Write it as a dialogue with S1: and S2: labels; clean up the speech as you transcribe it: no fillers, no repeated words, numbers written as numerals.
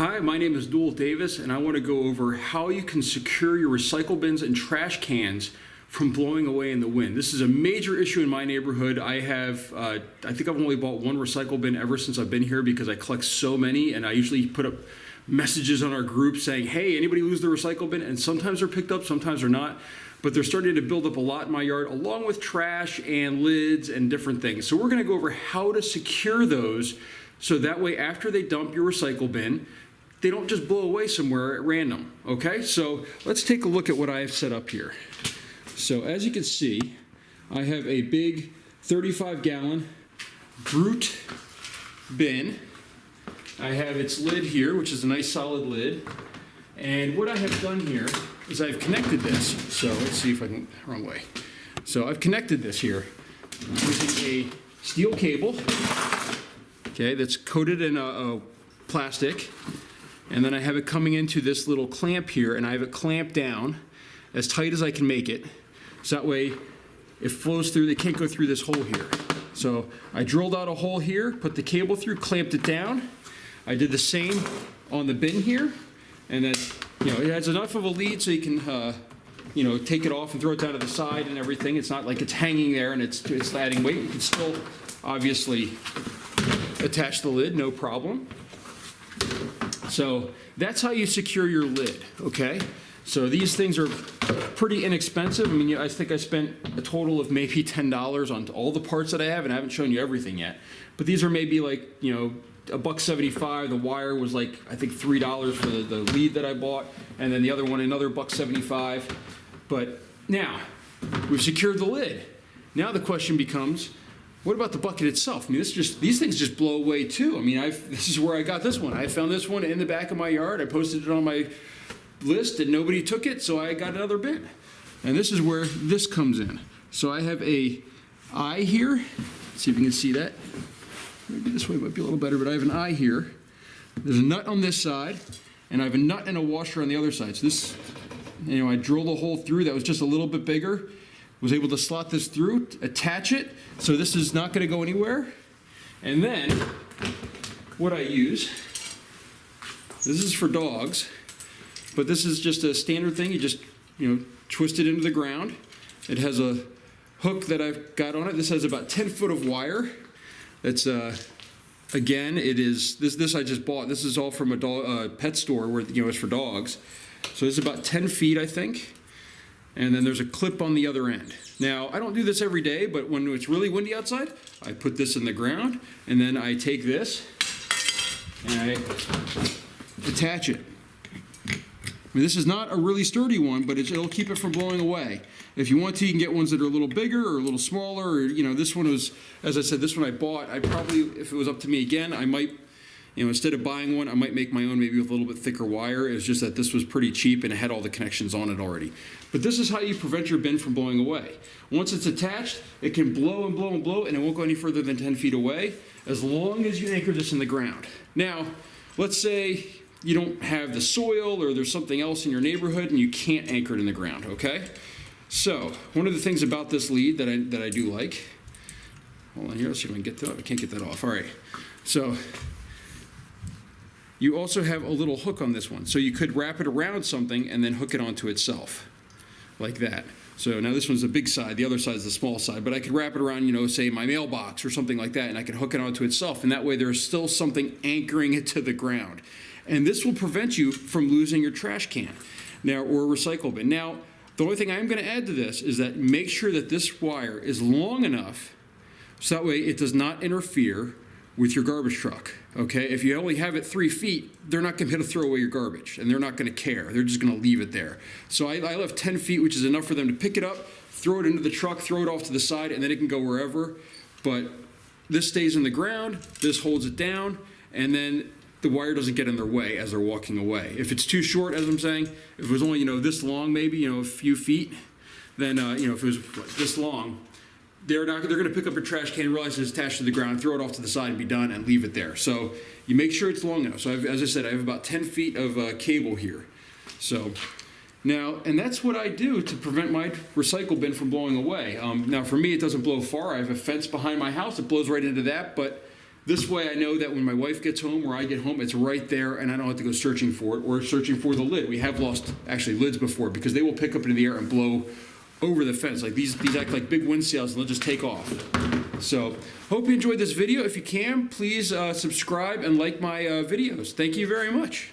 S1: Hi, my name is Dual Davis, and I want to go over how you can secure your recycle bins and trash cans from blowing away in the wind. This is a major issue in my neighborhood. I think I've only bought one recycle bin ever since I've been here because I collect so many, and I usually put up messages on our group saying, hey, anybody lose their recycle bin? And sometimes they're picked up, sometimes they're not. But they're starting to build up a lot in my yard, along with trash and lids and different things. So we're gonna go over how to secure those so that way after they dump your recycle bin, they don't just blow away somewhere at random, okay? So let's take a look at what I have set up here. So as you can see, I have a big 35-gallon Brute bin. I have its lid here, which is a nice solid lid. And what I have done here is I've connected this. So let's see if I can, wrong way. So I've connected this here using a steel cable, okay, that's coated in a plastic. And then I have it coming into this little clamp here, and I have it clamped down as tight as I can make it. So that way it flows through, they can't go through this hole here. So I drilled out a hole here, put the cable through, clamped it down. I did the same on the bin here, and then, it has enough of a lead so you can, take it off and throw it down to the side and everything. It's not like it's hanging there and it's adding weight. You can still obviously attach the lid, no problem. So that's how you secure your lid, okay? So these things are pretty inexpensive. I mean, I think I spent a total of maybe $10 on all the parts that I have, and I haven't shown you everything yet. But these are maybe like, $1.75. The wire was like, I think $3 for the lead that I bought, and then the other one, another $1.75. But now, we've secured the lid. Now the question becomes, what about the bucket itself? I mean, these things just blow away too. I mean, this is where I got this one. I found this one in the back of my yard. I posted it on my list and nobody took it, so I got another bin. And this is where this comes in. So I have a eye here. Let's see if you can see that. Maybe this way might be a little better, but I have an eye here. There's a nut on this side, and I have a nut and a washer on the other side. So this, I drilled a hole through that was just a little bit bigger. Was able to slot this through, attach it, so this is not going to go anywhere. And then, what I use, this is for dogs, but this is just a standard thing. You just, twist it into the ground. It has a hook that I've got on it. This has about 10 foot of wire. It's, again, it is, this I just bought. This is all from a pet store where, it's for dogs. So it's about 10 feet, I think. And then there's a clip on the other end. Now, I don't do this every day, but when it's really windy outside, I put this in the ground, and then I take this, and I attach it. I mean, this is not a really sturdy one, but it'll keep it from blowing away. If you want to, you can get ones that are a little bigger or a little smaller, or, this one was, as I said, this one I bought. I probably, if it was up to me again, I might, instead of buying one, I might make my own maybe with a little bit thicker wire. It was just that this was pretty cheap and it had all the connections on it already. But this is how you prevent your bin from blowing away. Once it's attached, it can blow and blow and blow, and it won't go any further than 10 feet away, as long as you anchor this in the ground. Now, let's say you don't have the soil or there's something else in your neighborhood and you can't anchor it in the ground, okay? So, one of the things about this lead that I do like, hold on here, let's see if I can get that. I can't get that off. All right. So, you also have a little hook on this one. So you could wrap it around something and then hook it onto itself, like that. So now this one's the big side, the other side is the small side, but I could wrap it around, say my mailbox or something like that, and I could hook it onto itself, and that way there's still something anchoring it to the ground. And this will prevent you from losing your trash can now or recycle bin. Now, the only thing I'm gonna add to this is that make sure that this wire is long enough so that way it does not interfere with your garbage truck, okay? If you only have it 3 feet, they're not gonna be able to throw away your garbage, and they're not gonna care. They're just gonna leave it there. So I left 10 feet, which is enough for them to pick it up, throw it into the truck, throw it off to the side, and then it can go wherever. But this stays in the ground, this holds it down, and then the wire doesn't get in their way as they're walking away. If it's too short, as I'm saying, if it was only, this long maybe, a few feet, then, if it was this long, they're going to pick up your trash can, realize it's attached to the ground, throw it off to the side and be done and leave it there. So you make sure it's long enough. So as I said, I have about 10 feet of cable here. So now, and that's what I do to prevent my recycle bin from blowing away. Now for me, it doesn't blow far. I have a fence behind my house. It blows right into that, but This way I know that when my wife gets home or I get home, it's right there and I don't have to go searching for it or searching for the lid. We have lost actually lids before because they will pick up into the air and blow over the fence. Like these act like big wind sails and they'll just take off. So hope you enjoyed this video. If you can, please subscribe and like my videos. Thank you very much.